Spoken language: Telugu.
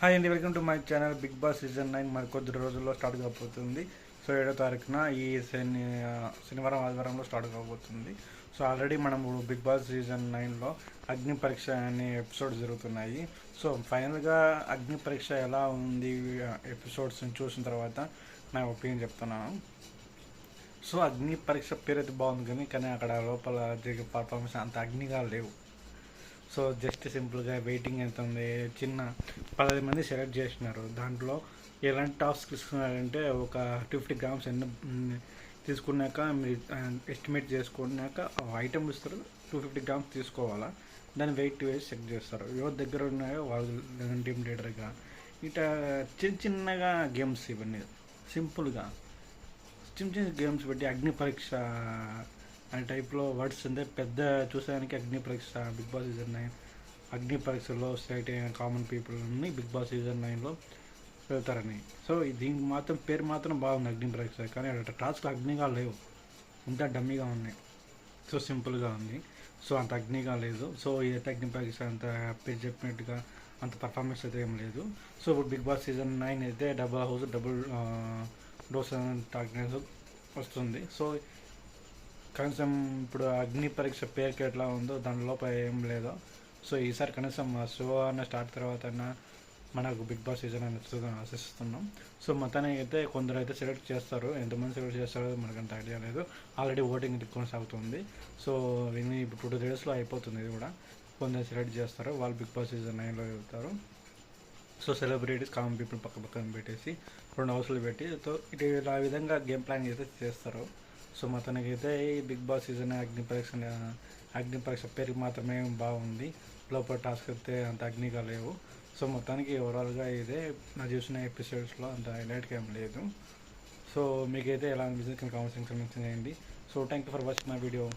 హాయ్ అండి, welcome to my channel. Bigg Boss season 9 మరి కొద్ది రోజుల్లో స్టార్ట్ కాబోతుంది. సో 7వ తారీఖున ఈ శనివారం ఆదివారంలో స్టార్ట్ కాబోతుంది. సో ఆల్రెడీ మనము బిగ్ బాస్ సీజన్ 9లో అగ్ని పరీక్ష అనే ఎపిసోడ్ జరుగుతున్నాయి. సో ఫైనల్గా అగ్ని పరీక్ష ఎలా ఉంది ఎపిసోడ్స్ని చూసిన తర్వాత నా ఒపీనియన్ చెప్తున్నాను. సో అగ్ని పరీక్ష పేరు అయితే బాగుంది, కానీ అక్కడ లోపల జరిగే పర్ఫార్మెన్స్ అంత అగ్నిగా లేవు. సో జస్ట్ సింపుల్గా వెయిటింగ్ ఎంత ఉంది, చిన్న 10 మంది సెలెక్ట్ చేసినారు. దాంట్లో ఎలాంటి టాస్క్ తీసుకున్నారంటే ఒక 50 గ్రామ్స్ ఎన్ని తీసుకున్నాక మీరు ఎస్టిమేట్ చేసుకున్నాక ఐటమ్ ఇస్తారు. 250 గ్రామ్స్ తీసుకోవాలా, దాన్ని వెయిట్ వేసి చెక్ చేస్తారు. ఎవరి దగ్గర ఉన్నాయో వాళ్ళు టీమ్ లీడర్గా ఇట్లా చిన్నగా గేమ్స్, ఇవన్నీ సింపుల్గా చిన్న గేమ్స్ పెట్టి అగ్ని పరీక్ష అనే టైప్లో వర్డ్స్ అంటే పెద్ద చూసేదానికి అగ్ని పరీక్ష. బిగ్ బాస్ సీజన్ 9 అగ్ని పరీక్షలో సెలెక్ట్ అయిన కామన్ పీపుల్ని బిగ్ బాస్ సీజన్ 9లో వెళ్తారని. సో దీనికి మాత్రం పేరు మాత్రం బాగుంది అగ్ని పరీక్ష, కానీ అక్కడ టాస్క్ అగ్నిగా లేవు, అంతా డమ్మీగా ఉన్నాయి. సో సింపుల్గా ఉంది, సో అంత అగ్నిగా లేదు. సో ఏదైతే అగ్ని పరీక్ష అంత పేరు చెప్పినట్టుగా అంత పర్ఫార్మెన్స్ అయితే ఏం లేదు. సో ఇప్పుడు బిగ్ బాస్ సీజన్ 9 అయితే double house double dose target వస్తుంది. సో కనీసం ఇప్పుడు అగ్ని పరీక్ష పేరుకి ఎట్లా ఉందో దాని లోపల ఏం లేదో. సో ఈసారి కనీసం షో అన్న స్టార్ట్ తర్వాత మనకు బిగ్ బాస్ సీజన్ అని ఆశిస్తున్నాం. సో మొత్తానికి అయితే కొందరు అయితే సెలెక్ట్ చేస్తారు, ఎంతమంది సెలెక్ట్ చేస్తారో మనకు అంత ఐడియా లేదు. ఆల్రెడీ ఓటింగ్ కొనసాగుతుంది. సో విని ఇప్పుడు 2 daysలో అయిపోతుంది. ఇది కూడా కొందరు సెలెక్ట్ చేస్తారు, వాళ్ళు బిగ్ బాస్ సీజన్ 9లో వెళ్తారు. సో సెలబ్రిటీస్ కామన్ పీపుల్ పక్కన పెట్టేసి 2 హౌస్లు పెట్టి సో ఇటు ఆ విధంగా గేమ్ ప్లాన్ అయితే చేస్తారు. సో మొత్తానికి అయితే ఈ బిగ్ బాస్ సీజన్ అగ్ని పరీక్ష పేరుకి మాత్రమే బాగుంది, లోపల టాస్క్ అయితే అంత అగ్నిగా లేవు. సో మొత్తానికి ఓవరాల్గా ఇదే నా చూసిన ఎపిసోడ్స్లో అంత హైలైట్గా ఏం లేదు. సో మీకైతే ఎలా అనిపిస్తుంది కామెంట్ సెక్షన్లో మెన్షన్ చేయండి. So thank you for watching my video.